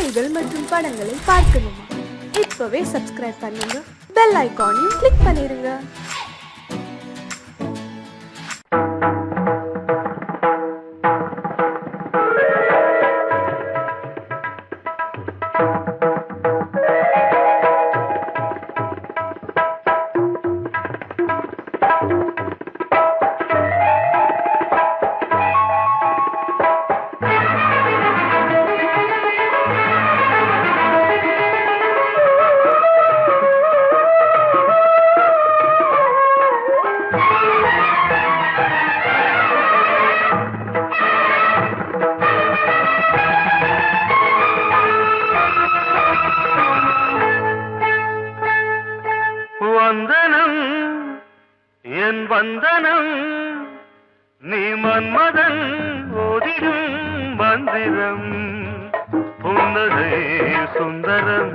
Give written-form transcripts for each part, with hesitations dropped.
காணொளிகள் மற்றும் படங்களை பார்க்கணுமா? இப்பவே சப்ஸ்கிரைப் பண்ணுங்க, பெல் ஐகானையும் கிளிக் பண்ணிருங்க. வந்தனம் என் வந்தனம் நீ மன்மதன் ஓதிடும் மந்திரம் புன்னகை சுந்தரம்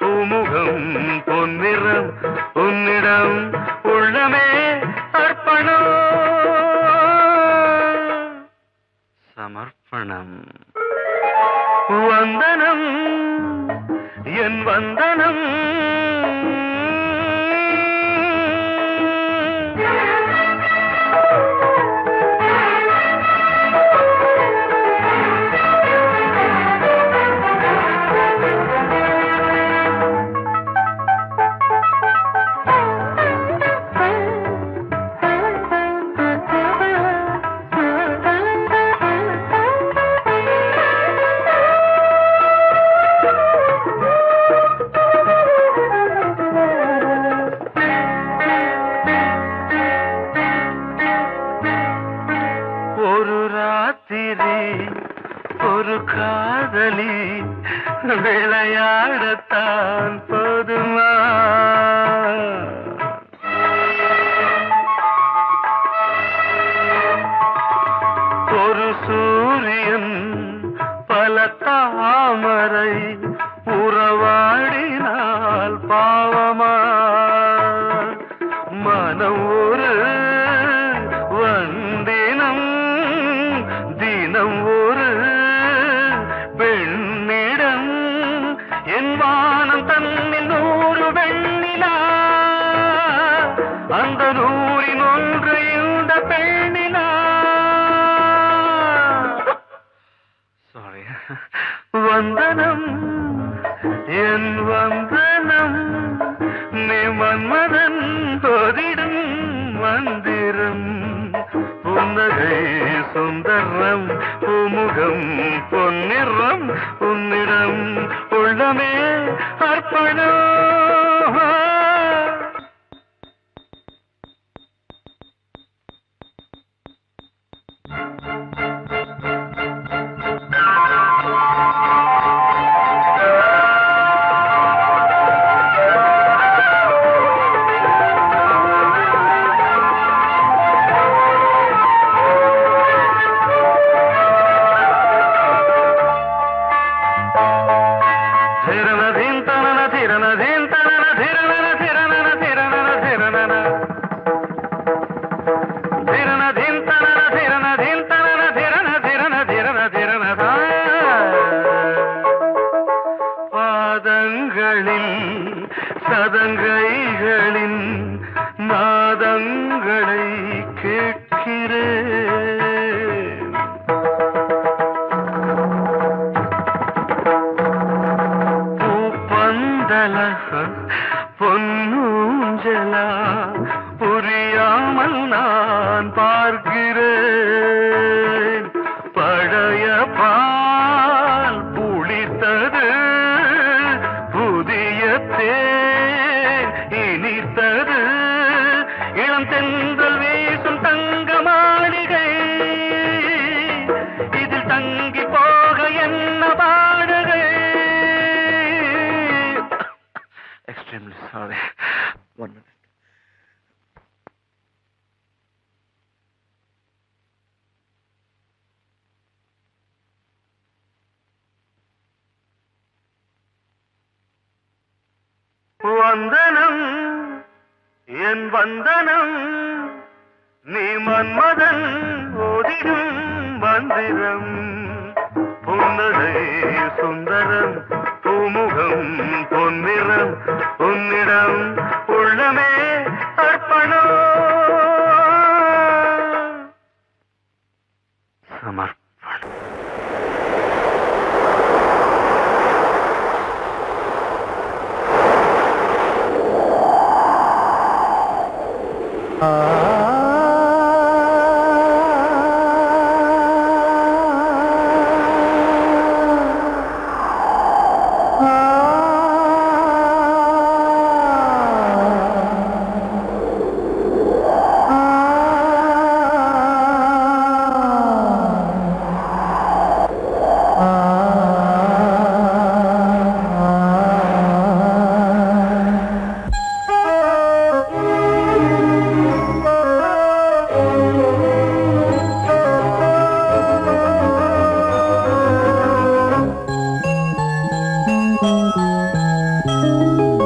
பூமுகம் பொன்னிறம் உன்னிடம் உள்ளமே அர்ப்பணம் சமர்ப்பணம் வந்தனம் என் வந்தனம் ஒரு ராத்திரி ஒரு காதலி விளையாடத்தான் போதுமா? ஒரு சூரியன் பல தாமரை உறவாடினால் பாவமா? மனம் ஒரு வந்தினம் தினம் ஒரு பெண்ணிடம் என் வானம் தன்னில் 100 வெண்ணிலா அந்த 100இன் ஒன்று இந்த பெண்ணிலா. சாரி. வந்தனம் என் வந்தனம் நீ மன்மதன் ஓதிடும் மந்திரம் புன்னகை சுந்தரம் பூமுகம் பொன்னிறம் உன்னிடம் உள்ளமே அர்ப்பணம். பாதங்களில் சதங்கைகளின் நாதங்களை கேட்கிறேன். பூப்பந்தல பொன்னூஞ்சலா புரியாமல் நான் பார்க்கிறேன். பழைய பால் புளித்தது புதிய தேன் இனித்தது இளம் தென்றல் வீசும் தங்க மாளிகை இதில் தங்கி போக என்ன பாடுகை. Extremely sorry. 1 minute. வந்தனம் என் வந்தனம் நீ மன்மதன் ஓதிடும் மந்திரம் புன்னகை சுந்தரம்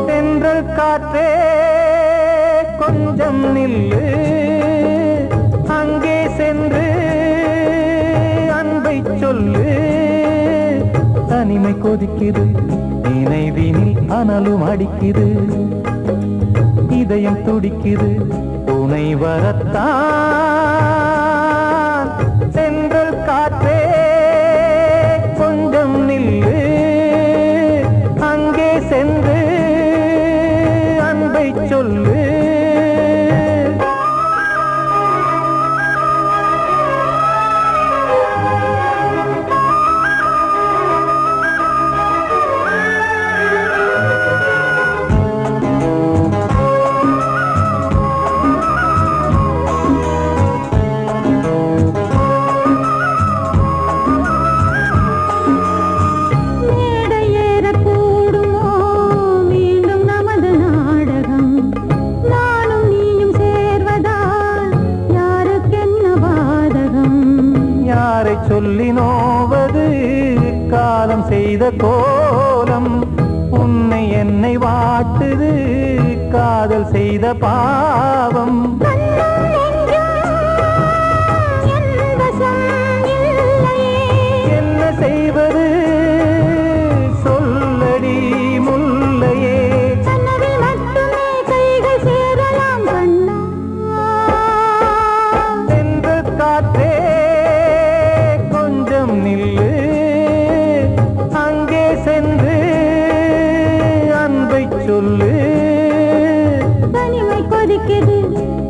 தென்றல் காற்றே கொஞ்சம் நில்லு, அங்கே சென்று அன்பை சொல்லு. தனிமை கொதிக்குது, நினைவினில் அனலும் அடிக்குது, இதயம் துடிக்குது, துணை வரத்தான். தென்றல் காற்றே கொஞ்சம் நில்லு, அங்கே சென்று அன்பை சொல்லு. சொல்லி நோவது காலம் செய்த கோலம், உன்னை என்னை வாட்டுது காதல் செய்த பாவம். என்ன செய்வது சொல்லடி முல்லையே. சென்று காற்றே நில்லு, அங்கே சென்று அன்பை சொல்லு. தனிமை கொதிக்குது,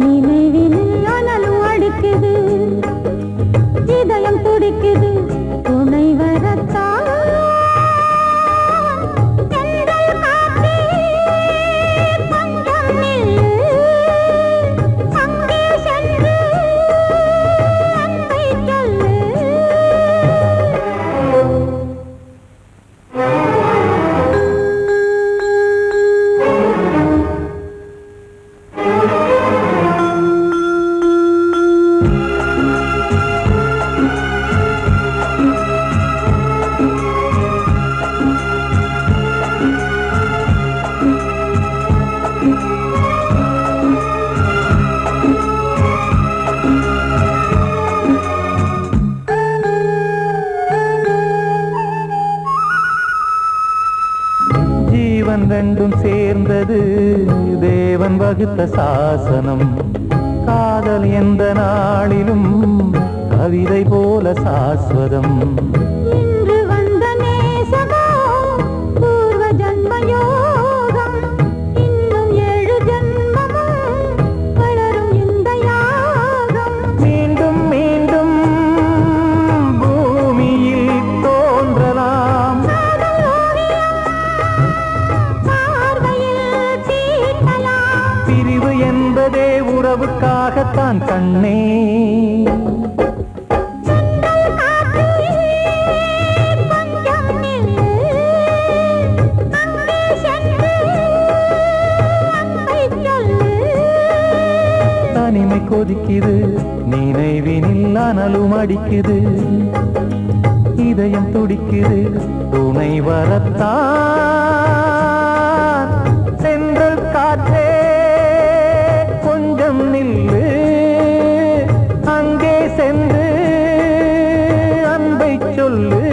நினைவினில் அனலும் அடிக்குது, இதயம் துடிக்குது, துணை வரத்தான். ஜீவன் ரெண்டும் சேர்ந்தது தேவன் வகுத்த சாசனம். காதல் எந்த நாளிலும் கவிதை போல சாஸ்வதம். இன்று வந்த நேசமோ பூர்வ ஜன்ம யோகம், இன்னும் 7 ஜன்மமும் வளரும் இந்த யாகம். மீண்டும் மீண்டும் பூமியில் தோன்றலாம், பிரிவு என்பதே உறவுக்காகத்தான் கண்ணே. தனிமை கொதிக்குது, நினைவினில் அனலும் அடிக்குது, இதயம் துடிக்குது, துணை வரத்தான். சென்றல் காற்றே கொஞ்சம் நில்லு, அங்கே சென்று அன்பை சொல்லு.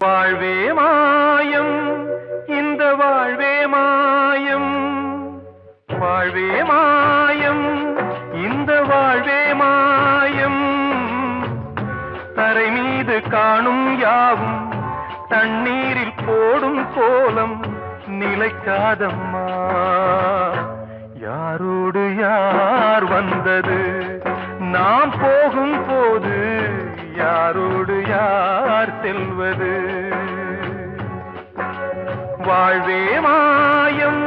வாழ்வே மாயம், இந்த வாழ்வே மாயம், வாழ்வே மாயம், இந்த வாழ்வே மாயம். தரை மீது காணும் யாவும் தண்ணீரில் போடும் கோலம் நிலைக்காதம்மா. யாரோடு யார் வந்தது நாம் போகும் போது, யாரோடு யார் செல்வது. வாழ்வே மாயம்,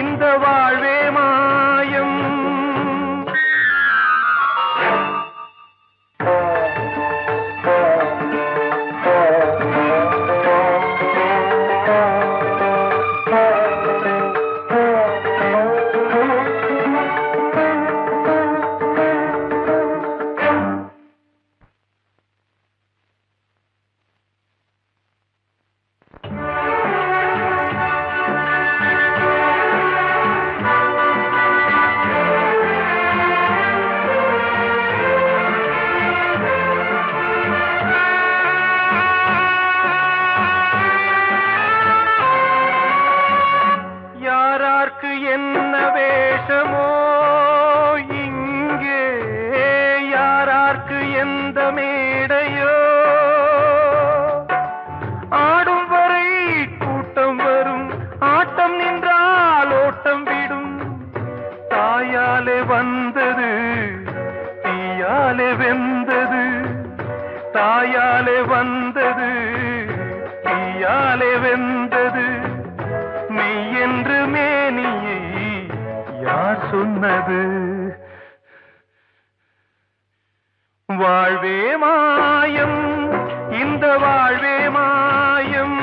இந்த வாழ்வே மாயம். சொன்னது. வாழ்வே மாயம், இந்த வாழ்வே மாயம்.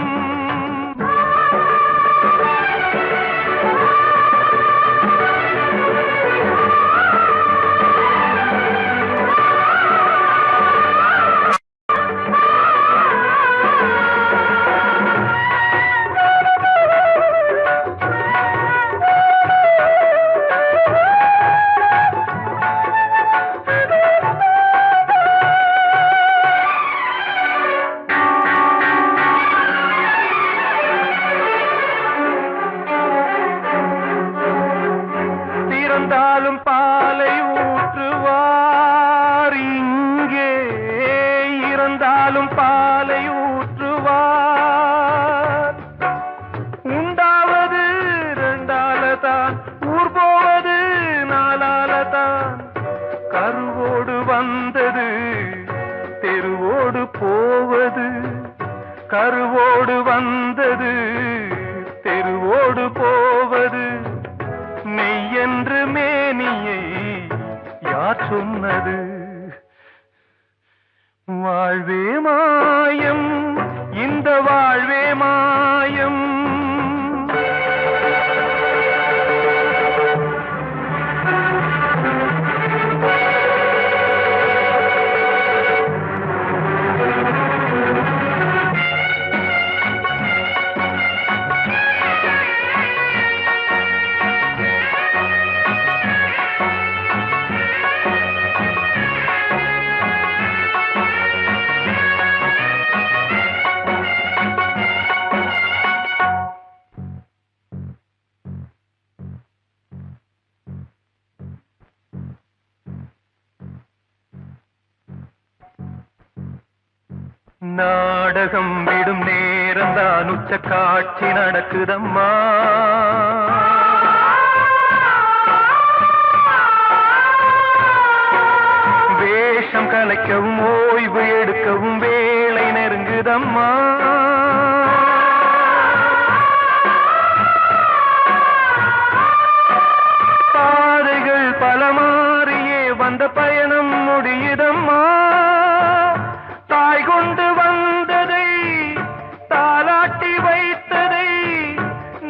இறந்தாலும் பாலை ஊற்றுவார் இங்கே, இறந்தாலும் பாலை ஊற்றுவார். உண்டாவது ரெண்டாலதான், ஊர் போவது நாலாலதான். கருவோடு வந்தது தெருவோடு போவது, கருவோடு வந்தது தெருவோடு போவது. மெய்யென்று மேனியை யார் சொன்னது? வாழ்வே மாயம், இந்த வாழ்வே மாயம். நாடகம் விடும் நேரம் தான், உச்ச காட்சி நடக்குதம்மா. வேஷம் கலைக்கவும் ஓய்வு எடுக்கவும் வேளை நெருங்குதம்மா. பாதைகள் பல மாறியே வந்த பயணம் முடியுதம்மா. தாய் கொண்டு வந்ததை தாலாட்டி வைத்ததை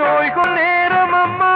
நோய்கள் நேரம் அம்மா.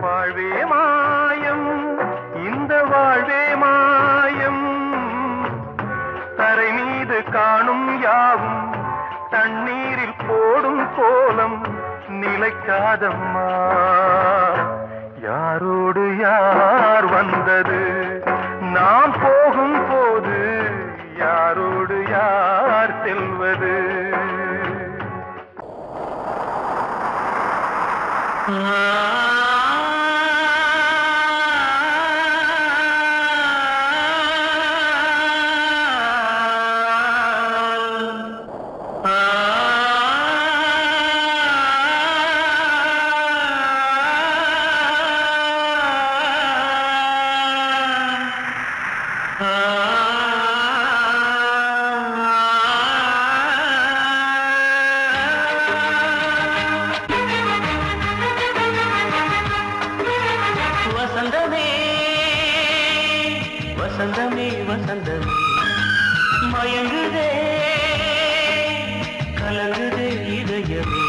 வாழ்வே மாயம், இந்த வாழ்வே மாயம். தரை மீது காணும் யாவும் தண்ணீரில் போடும் கோலம் நிலைக்காதம்மா. யாரோடு யார் வந்தது நாம் போகும் போது, யாரோடு யார் செல்வது? வசந்தமே வசந்தமே வசந்தமே மயங்குதே கலங்குதே இதயமே.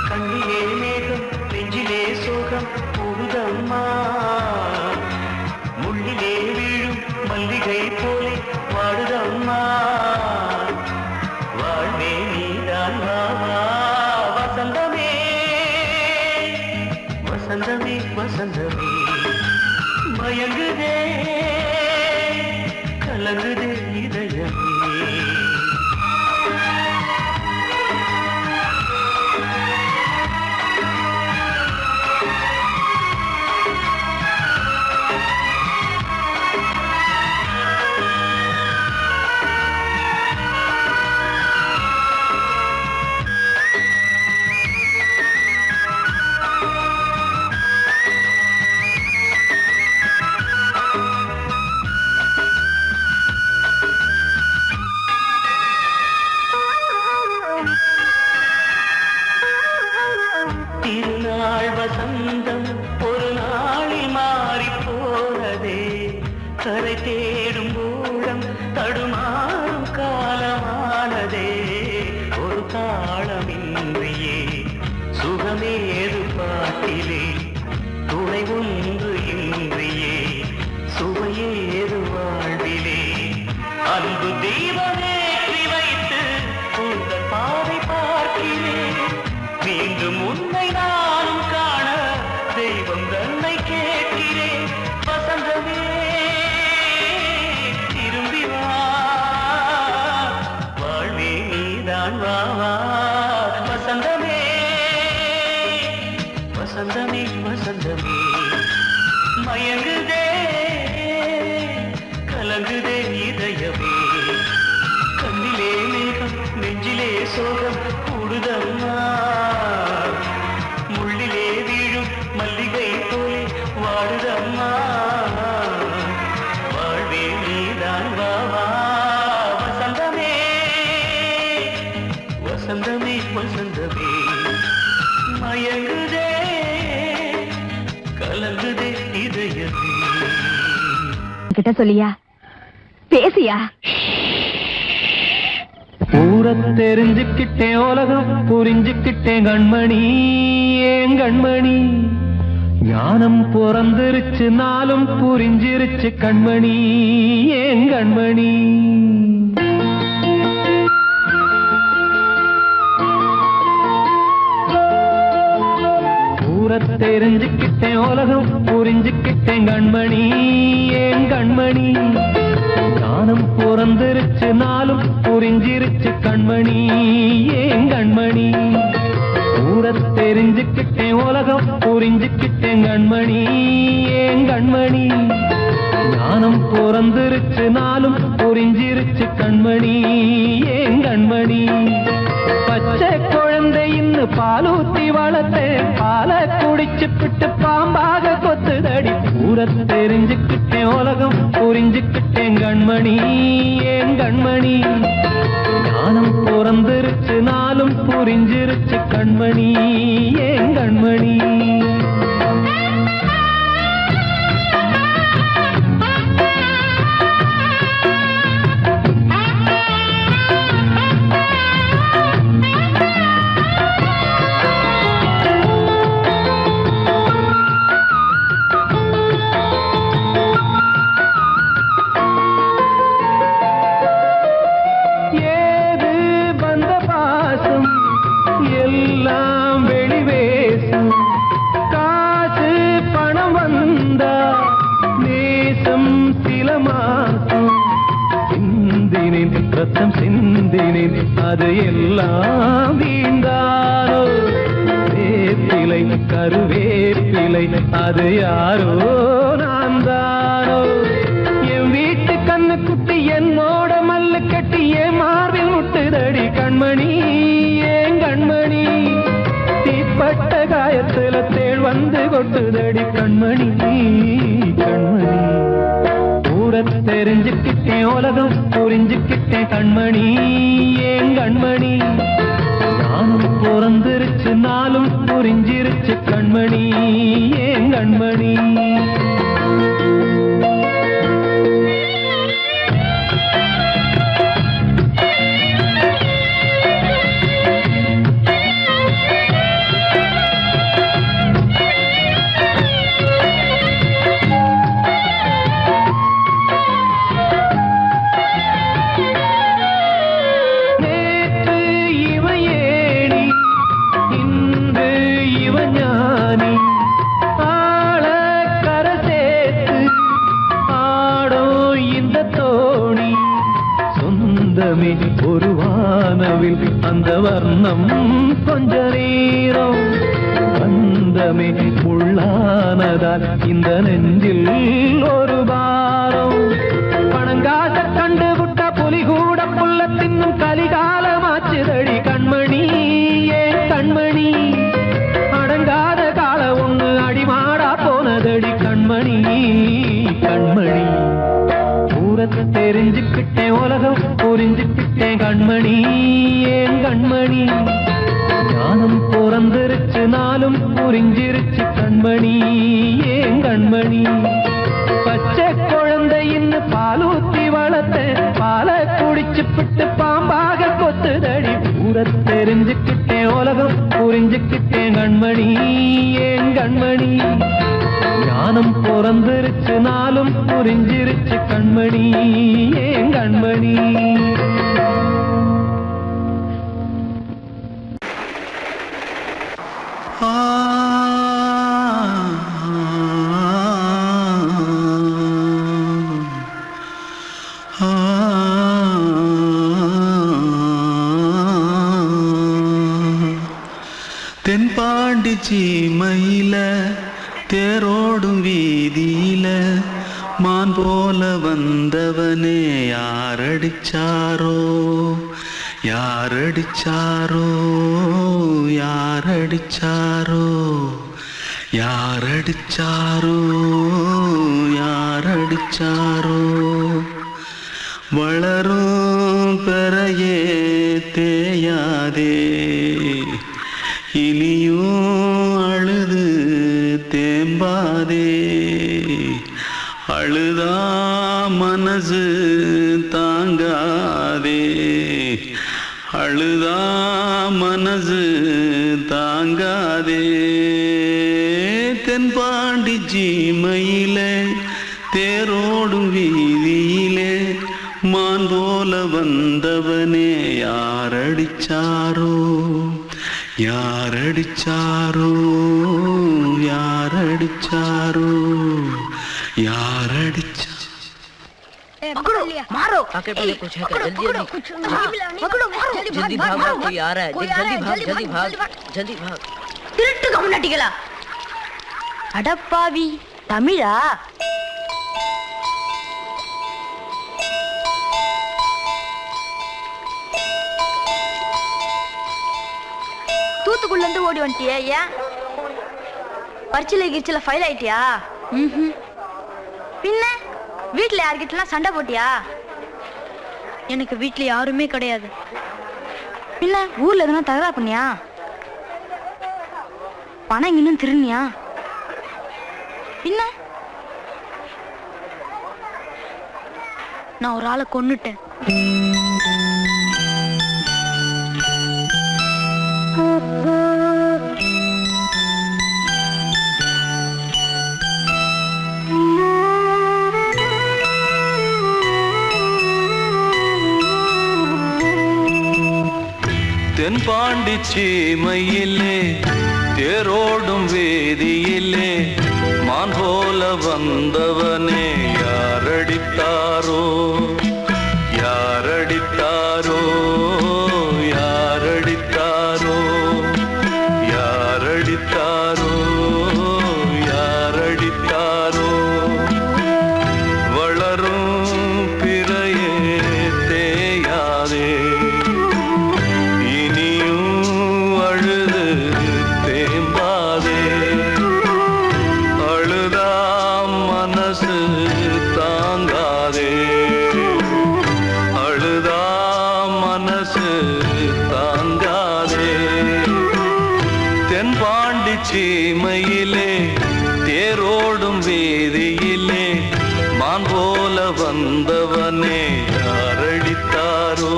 கண்ணிலே மேகம் நெஞ்சிலே சோகம் கூடுதம்மா. முள்ளிலே வீழும் மல்லிகை போலே வாடுதம்மா. வாழ்வே நீதான் கலங்குதே கலங்குதே இதயமே திருநாள் வசந்தம் ஒரு நாளில் மாறி போனதே கரை தேடும் ஊழம் தடுமாறும் காலமானதே ஒரு தாளமின்றியே சுகமேது பாட்டிலே துணை ஒன்று இன்றியே சுவையேது வாழ்விலே அன்பு தீபமேற்றி வைத்து உங்கள் பாதை பார்க்கிறேன் மீண்டும் உன்னை நானும் காண தெய்வம் தன்னை கேட்கிறேன் வசந்தமே திரும்பி வா வாழ்வே நீதான் வா வா வசந்தமே வசந்தமே வசந்தமே மயங்குதே கலங்குதே இதயமே கண்ணிலே மேகம் நெஞ்சிலே சோகம் கூடுதம்மா முள்ளிலே வீழும் மல்லிகை போலே வாடுதம்மா வாழ்வே நீதான் வா வா வசந்தமே வசந்தமே வசந்தமே மயங்குதே கலங்குதே இதயமே கிட்ட சொல்லியா பேசியா ஊரை தெரிஞ்சுக்கிட்டேன் உலகம் புரிஞ்சுக்கிட்டேன் கண்மணி ஏன் கண்மணி ஞானம் பிறந்திருச்சு நாளும் புரிஞ்சிருச்சு கண்மணி ஏன் கண்மணி ஊரை தெரிஞ்சுக்கிட்டேன் உலகம் புரிஞ்சுக்கிட்டேன் கண்மணி ஏன் கண்மணி ஞானம் பிறந்திருச்சு நாளும் புரிஞ்சிருச்சு கண்மணி ஏன் கண்மணி ஊரை தெரிஞ்சுக்கிட்டேன் உலகம் புரிஞ்சுக்கிட்டேன் கண்மணி ஏன் கண்மணி ஞானம் பிறந்திருச்சு நாளும் புரிஞ்சிருச்சு கண்மணி ஏன் கண்மணி பச்சை குழந்தை இன்னும் பாலூத்தி வளர்த்தேன் பாலை குடிச்சு பிட்டு பாம்பாக கொத்துதடி ஊரை தெரிஞ்சுக்கிட்டேன் உலகம் புரிஞ்சுக்கிட்டேன் கண்மணி ஏன் கண்மணி ஞானம் பிறந்திருச்சு நாளும் புரிஞ்சிருச்சு கண்மணி ஏன் கண்மணி எல்லாம் வெளிவேசம் காசு பணம் வந்தா நேசம் சில மாசம் சிந்தினேன் ரத்தம் சிந்தினேன் அது எல்லாம் வீண்டாரோ வேப்பிலை கருவேப்பிலை அது யாரோ நான் தானோ என் வீட்டு கண்ணு குட்டி என்னோட மல்லு கட்டி என் மார்பில் முட்டுதடி கண்மணி ஏன் கண்மணி தீப்பட்ட காயத்துல தேள் வந்து கொட்டுதடி கண்மணி கண்மணி ஊரை தெரிஞ்சுக்கிட்டேன் உலகம் புரிஞ்சுக்கிட்டேன் கண்மணி ஏன் கண்மணி நானும் பிறந்திருச்சு நாளும் புரிஞ்சிருச்சு கண்மணி ஏன் கண்மணி வானவில் அந்த வர்ணம் கொஞ்ச நேரம் பந்தமே உள்ளானதால் இந்த நெஞ்சில் ஒரு பாரம் பணங்காச கண்டு விட்ட புலி கூட புல்ல தின்னும் கலிகாலமாச்சுதடி கண்மணி ஏன் கண்மணி அடங்காத கால ஒண்ணு அடிமாடா போனதடி கண்மணி கண்மணி தூரத்தை தெரிஞ்சுக்கிட்டேன் உலகம் புரிஞ்சுக்கிட்டேன் கண்மணி ஏன் கண்மணி ஞானம் பிறந்திருச்சு நாளும் புரிஞ்சிருச்சு கண்மணி ஏன் கண்மணி பச்சை குழந்தையின்னு பாலூத்தி வளர்த்த பாலை குடிச்சு பிட்டு பாம்பாக கொத்துதடி தூரத்தை தெரிஞ்சுக்கிட்டேன் உலகம் புரிஞ்சுக்கிட்டேன் கண்மணி ஏன் கண்மணி ஞானம் பிறந்திருச்சு நாளும் புரிஞ்சிருச்சு கண்மணி ஏன் கண்மணி தென்பாண்டி சீமையில தேரோடும் வீதியில மான் போல வந்தவனே யாரடிச்சாரோ யாரடிச்சாரோ யாரடிச்சாரோ யாரடிச்சாரோ யாரடிச்சாரோ வளரும் பெறையே தேயாதே இனியும் அழுது தேம்பாதே அழுதா மனசு தாங்காதே அழுதா மனசு தாங்காதே தென்பாண்டி சீமையிலே தேரோடும் வீதியிலே மான் போல வந்தவனே யாரடிச்சாரோ யாரடிச்சாரோ யாரடிச்சாரோ யாரடிச்சா पकड़ो मारो आके पहले कुछ है क्या जल्दी जल्दी भागो कोई आ रहा है जल्दी भाग திருட்டு கம்முனாட்டிகளா அடப்பாவி தமிழா தூத்துக்குள்ள இருந்து ஓடி வந்துட்டியா ஏன் பரிச்சையில கிரிச்சில ஃபைல் ஆயிட்டியா பின்ன வீட்டுல யார்கிட்டலாம் சண்டை போட்டியா எனக்கு வீட்டுல யாருமே கிடையாது பின்ன ஊர்ல எதுனா தகராறு பண்ணியா பணம் இன்னும் திருநியா பின்ன நான் ஒரு ஆளை கொன்னுட்டேன் தென்பாண்டி சீமையிலே தேரோடும் வேதியிலே மான் போல வந்தவனே யாரடித்தாரோ யாரடித்தாரோ யாரடித்தாரோ யாரடித்தாரோ யாரடித்தாரோ வளரும் பிறையே தேயாதே சீமையிலே தேரோடும் வேதியிலே மான் போல வந்தவனே யாரடித்தாரோ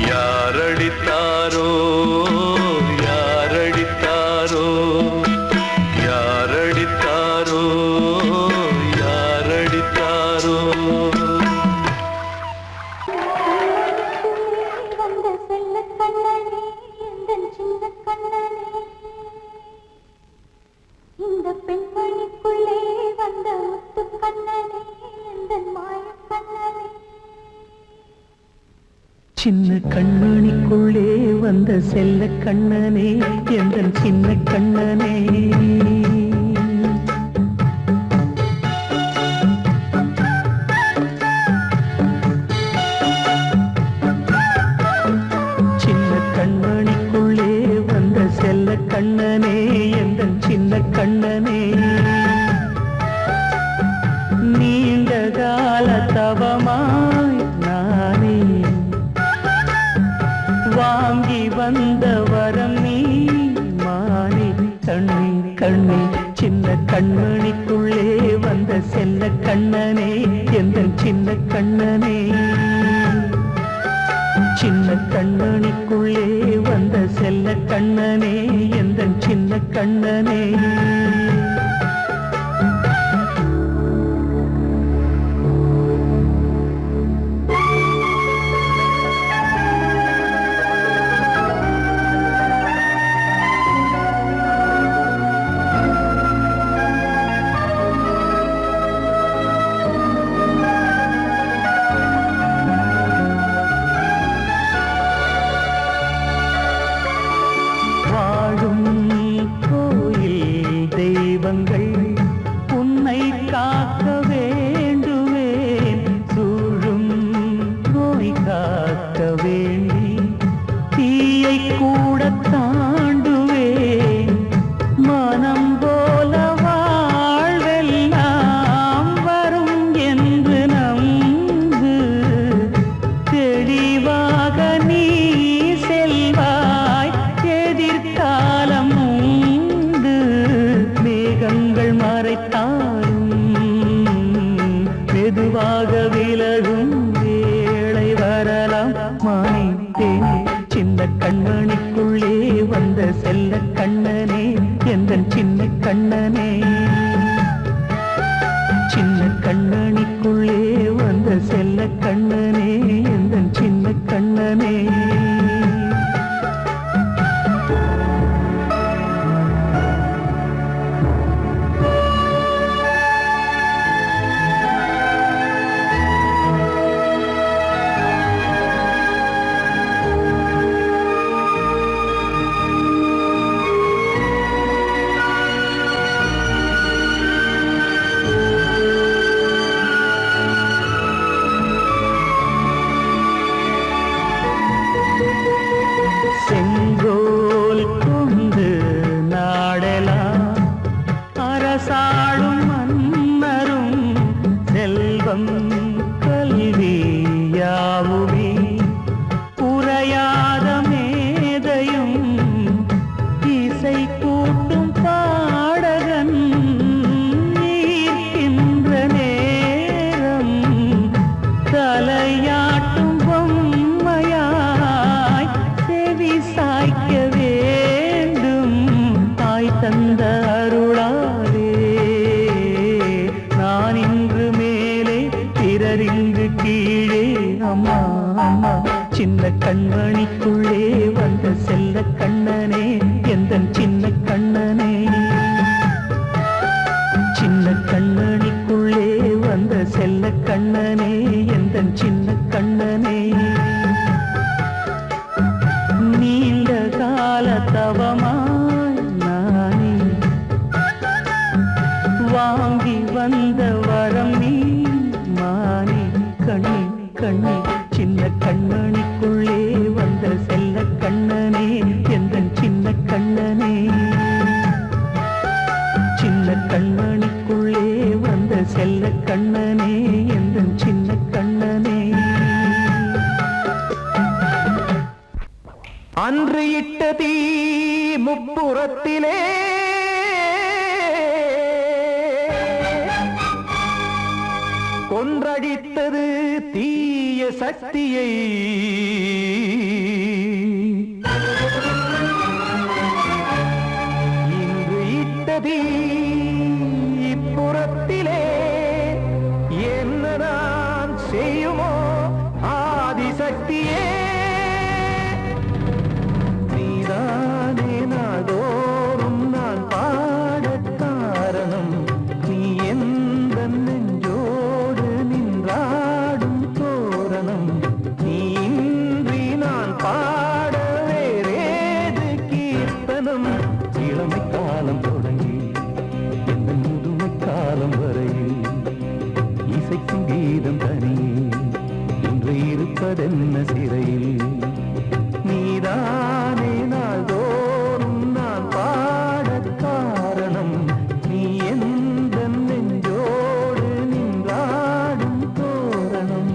யாரடித்தாரோ யாரடித்தாரோ யாரடித்தாரோ யாரடித்தாரோ இந்த பெண்மணிக்குள்ளே வந்த முத்து கண்ணனே எந்த மாய கண்ணனே சின்ன கண்மணிக்குள்ளே வந்த செல்ல கண்ணனே எந்தன் சின்ன கண்ணனே சின்ன கண்மணிக்குள்ளே வந்த செல்ல கண்ணனே எந்தன் சின்ன கண்ணனே நீண்ட கால தவமாய் நானே வாங்கி வந்த வரம் நீ மானே கண்ணே கண்ணே சின்ன கண்மணிக்குள்ளே வந்த செல்ல கண்ணனே எந்தன் சின்ன கண்ணனே சின்ன கண்மணிக்குள்ளே வந்த செல்ல கண்ணனே எந்தன் சின்ன கண்ணனே உன்னை காக்க வேண்டுவேன் சூழும் நோய் காக்க வேண்டி தீயை கூட தாண்டுவேன் மனம் போல வாழ்வெல்லாம் வரும் என்று நம்பு தெளிவாக நீ செல்வாய் எதிர்காலம் மேகங்கள் மறைத்தாலும் மெதுவாக விலகும் வேளை வரலாம் மானே சின்ன கண்மணிக்குள்ளே வந்த செல்ல கண்ணனே எந்தன் சின்ன கண்ணனே சின்ன கண்ணனிக்குள்ளே வந்த செல்ல கண்ணனே எந்தன் சின்ன கண்ணனே செங்கோல் கொண்டு நாடலாம் அரசாளும் மன்னரும் செல்வம் கல்வியாவுமே உரையாத மேதையும் இசை கூட்டும் பாடகன் ஈர்க்கின்ற நேரம் தலையாட்டும் பொம்மையாய் செவி சாய்க்க வேண்டும் தாய் தந்த அருளாலே நான் இன்று மேலே பிறரிங்கு கீழே அம்மா அம்மா சின்ன கண்மணிக்குள்ளே வந்த செல்ல கண்ணனே எந்தன் சின்ன கண்ணனே சின்ன கண்ணனிக்குள்ளே வந்த செல்ல கண்ணனே எந்தன் சின்ன கண்ணனே நீண்ட கால தவமாய் நானே வாங்கி வந்த வரம் நீ மானே கண்ணே கண்ணே சின்ன கண்ணனிக்குள்ளே வந்த செல்ல கண்ணனே எந்தன் சின்ன கண்ணனே சின்ன கண்ணனிக்குள்ளே வந்த செல்ல கண்ணனே எந்தன் சின்ன கண்ணனே அன்று இட்ட தீ முப்புறத்திலே கொன்றடித்தது தீய சக்தியை இன்று இட்ட தீ இப்புறத்திலே என்ன நான் செய்யுமோ ஆதிசக்தியே நீதானே நாடோறும் நான் பாடக் காரணம் நீ எந்த நெஞ்சோடு நின்றாடும் தோரணம் நீ இன்றி இசைக்கும் கீதம் தனியே இன்று இருப்பதென்ன சிறையில் நீதானே நாள்தோறும் நான் பாடக் காரணம் நீ எந்த நெஞ்சோடு நின்றாடும் தோரணம்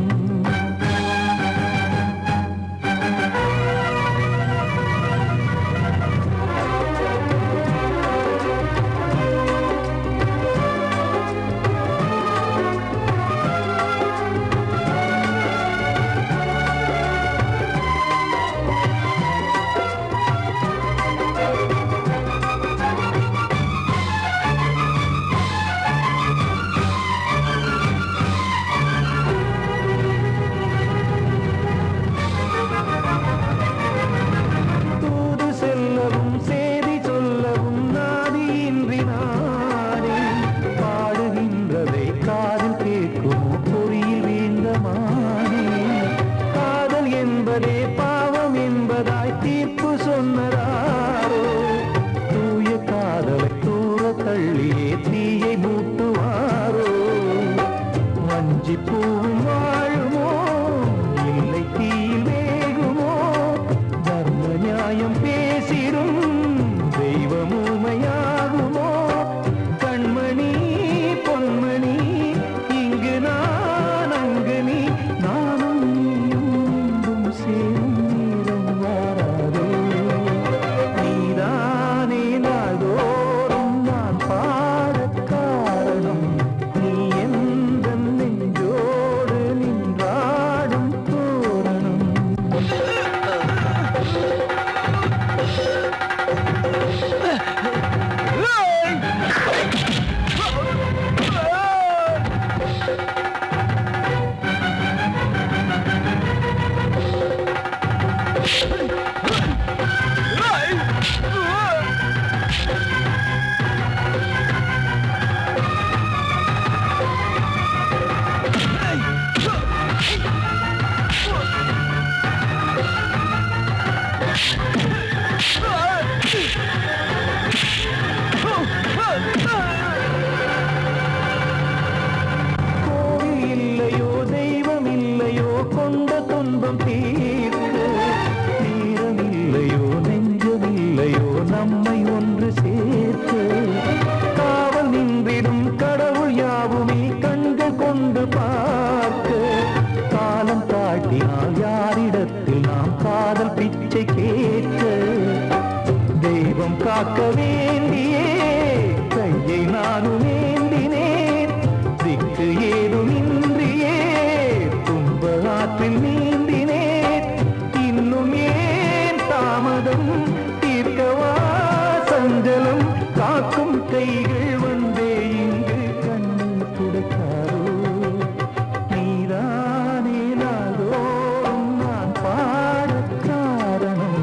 தூது செல்லவும் சேதி சொல்லவும் நாதியின்றி நானே பாடுகின்றதை காதில் கேட்குமோ பொறியில் வீழ்ந்த மானே காதல் என்பதே பாவம் என்பதாய் தீர்ப்பு சொன்னதாரோ தூய காதலை தூர தள்ளியே தீயை மூட்டுவாரோ வஞ்சி பூவும் வாழுமோ இல்லை தீயில் வேகுமோ தர்ம நியாயம் பேசிடும் தெய்வம் ஊமையாகுமோ கண்மணி பொன்மணி இங்கு நான் அங்கு நீ நானும் நீயும் மீண்டும் சேரும் நேரம் வாராதோ நீதானே நாள்தோறும் நான் பாடக் காரணம் நீ எந்த நெஞ்சோடு நின்றாடும் தோரணம் கோவில் இல்லையோ தெய்வம் இல்லையோ கொண்ட துன்பம் தீர்க்க நேரம் இல்லையோ நெஞ்சம் இல்லையோ நம்மை ஒன்று சேர்க்க காவல் நின்றிடும் கடவுள் யாவுமே கண்கள் கொண்டு பார்க்க காலம் காட்டினால் யாரிடத்தில் நாம் காதல் பிச்சை கேட்க தெய்வம் காக்க வேண்டியே கையை நானும் ஏந்தினேன் திக்கு ஏதுமின்றியே துன்ப ஆற்றில் நீந்தினேன் இன்னும் ஏன் தாமதம் தீர்க்கவா சஞ்சலம் காக்கும் கைகள் வந்தே இங்கு கண்ணை துடைக்காரோ நீதானே நாள்தோறும் நான் பாடக் காரணம்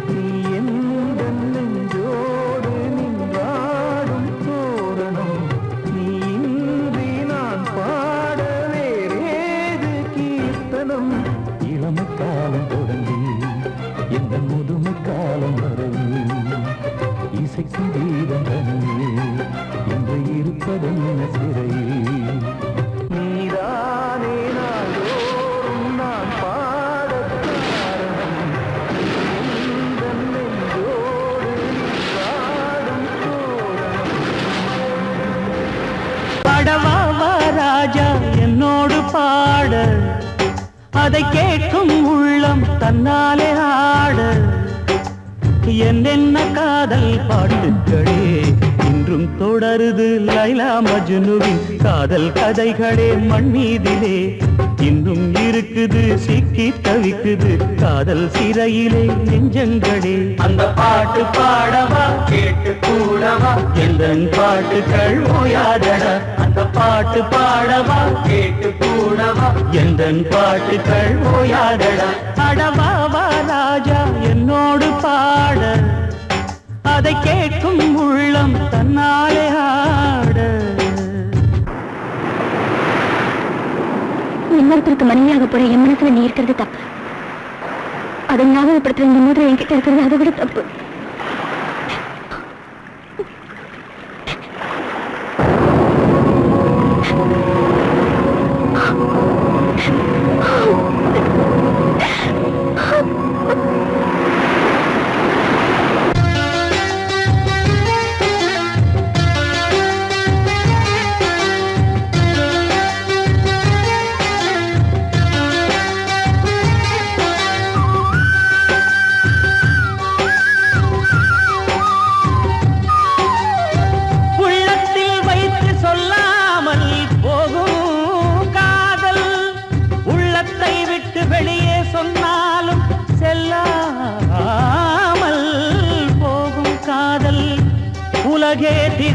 நீ எந்த நெஞ்சோடு நின்றாடும் தோரணம் நீ இன்றி நான் பாட வேறேது கீர்த்தனம் இளமை காலம் தொடங்கி எந்த முதுமை காலம் வரை இசைக்கும் கீதம் தனியே இன்று இருப்பதென்ன சிறையில் நீதானே நாள்தோறும் நான் பாடக் காரணம் எந்த நெஞ்சோடு நின்றாடும் தோரணம் பாடவா ராஜா என்னோடு பாட அதை கேட்கும் உள்ளம் தன்னாலே ஆட என்னென்ன காதல் பாட்டுகளே இன்றும் தொடருது லைலா மஜ்னுவின் காதல் கதைகளே மண் மீதிலே இன்னும் இருக்குது சிக்கி தவிக்குது காதல் சிறையிலே நெஞ்சங்களே அந்த பாட்டு பாடவா கேட்டு கூடவா எந்த பாட்டுகள் ஓயாதடா அந்த பாட்டு பாடவா கேட்டு கூடவா எந்த பாட்டுகள் ஓயாதடா அடவாவா ராஜா என்னோடு பாட அதை கேட்கும் உள்ளம் தன்னாலே ஆட இன்னொருத்தருக்கு மனைவியாக போற என் மனசுல நீ இருக்கிறது தப்பு. அதை ஞாபகப்படுத்துற இந்த மோதிரம் என்கிட்ட இருக்கிறது அதை விட தப்பு.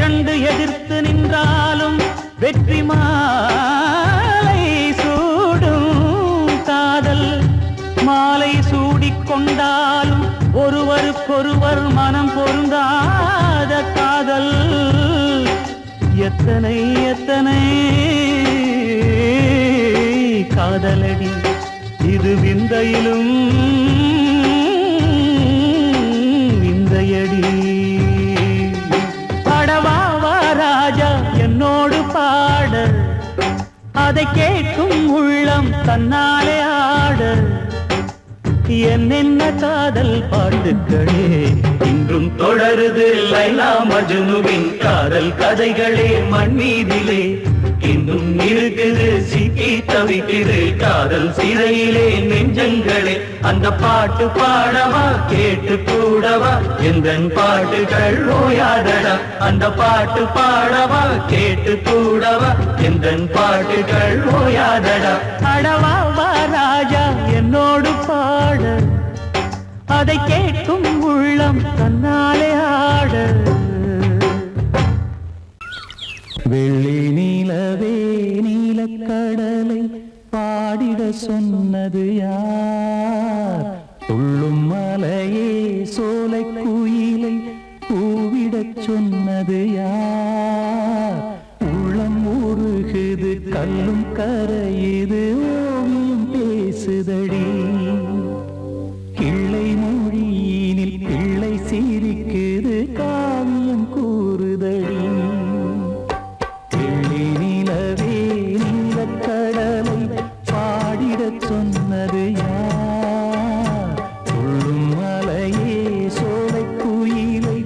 இரண்டு எதிர்த்து நின்றாலும் வெற்றி மாலை சூடும் காதல். மாலை சூடிக்கொண்டாலும் ஒருவருக்கொருவர் மனம் பொருந்தாத காதல். எத்தனை எத்தனை காதலடி இது விந்தையிலும் விந்தையடி. அடவாவா ராஜா என்னோடு பாட, அதை கேட்கும் உள்ளம் தன்னாலே ஆட. என்னென்ன காதல் பாட்டுக்களே இன்றும் தொடருது லைலா மஜ்னுவின் காதல் கதைகளே மண் மீதிலே. இன்னும் இருக்குது சிக்கி தவிக்குது காதல் சிறையிலே நெஞ்சங்களே. அந்த பாட்டு பாடவா கேட்டு கூடவா எந்தன் பாட்டுகள் ஓயாதடா. அந்த பாட்டு பாடவா கேட்டு கூடவா எந்தன் பாட்டுகள் ஓயாதடா. அடவாவா ராஜா என்னோடு பாட, அதை கேட்கும் உள்ளம் தன்னாலே ஆட. வெள்ளி நீலவே நீலக்கடலை பாடிட சொன்னது யார்? துள்ளும் மலையே சோலை குயிலை கூவிடச் சொன்னது யார்? உள்ளம் உருகுது கல்லும் கரையுது ஓவியம் பேசுதடி. கிள்ளை மொழியினில் பிள்ளை சிரிக்குது காவியம் கூறுதடி. வெள்ளி நிலவே நீலக்கடலை பாடிடச் சொன்னது யார்? துள்ளும் மலையே சோலை குயிலை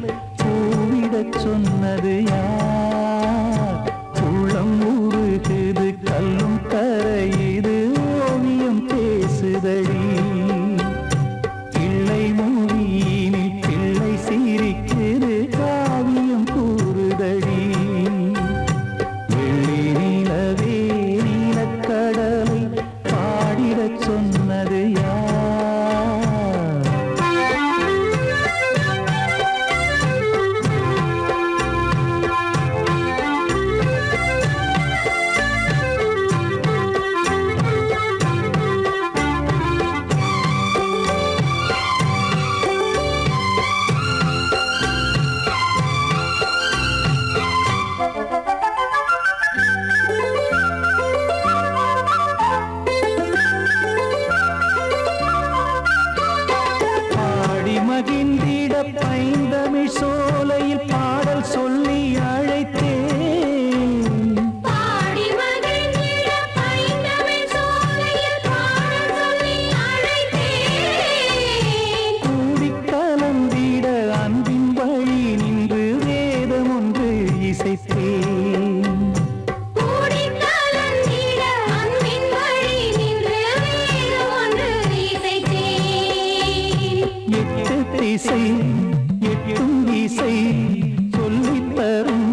கூவிடச் சொன்னது யார்? உள்ளம் உருகுது கல்லும் கரையுது ஓவியம் பேசுதடி. கிள்ளை மொழியினில் பிள்ளை சிரிக்குது காவியம் கூறுதடி. வெள்ளி நிலவே நீலக்கடலை பாடிடச் சொன்னது யார்? பாடி மகிழ்ந்திட பைந்தமிழ் சோலையில் பாடல் சொல்லி அழைத்தேன். பாடி மகிழ்ந்திட பைந்தமிழ் சோலையில் பாடல் சொல்லி அழைத்தேன். கூடிக் கலந்திட அன்பின் வழி நின்று வேதம் ஒன்று இசைத்தேன். கூடிக் கலந்திட அன்பின் வழி நின்று வேதம் ஒன்று இசைத்தேன். எட்டு திசை எட்டும் இசை சொல்லித் தரும்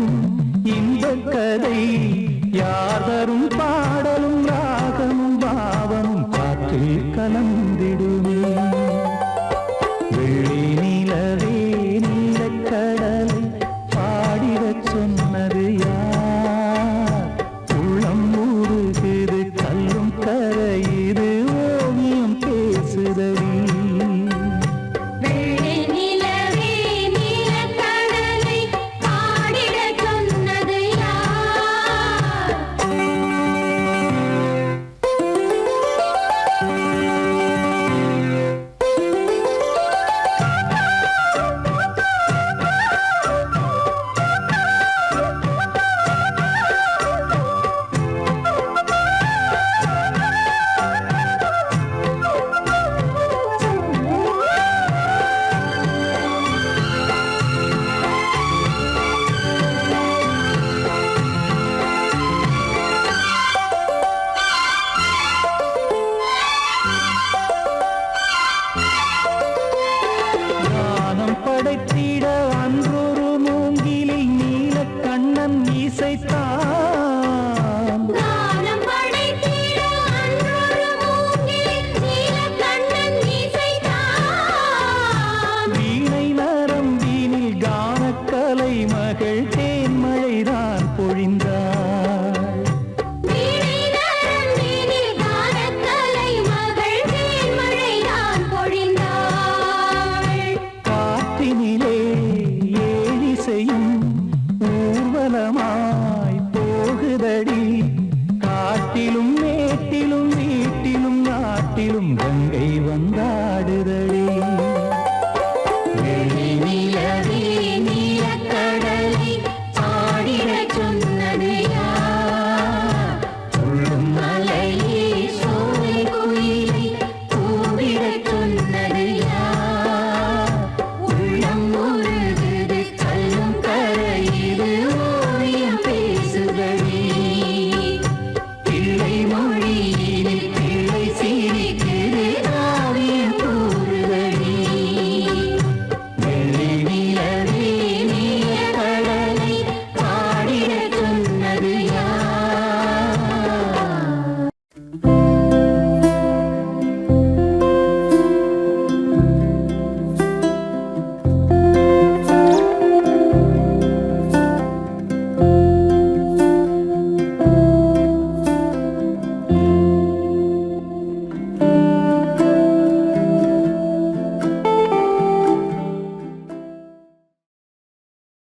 இந்த கதை யார் தரும் பாடலும் ராகமும் பாவமும் காற்றில் கலந்திடுமே. வெள்ளி நிலவே நீலக்கடலை பாடிடச் சொன்னது யார்? உள்ளம் உருகுது கல்லும் கரையுது ஓவியம் பேசுதடி. வெள்ளி நிலவே ஆற்றிலும் மேட்டிலும் வீட்டிலும் நாட்டிலும் கங்கை வந்தாடுதடி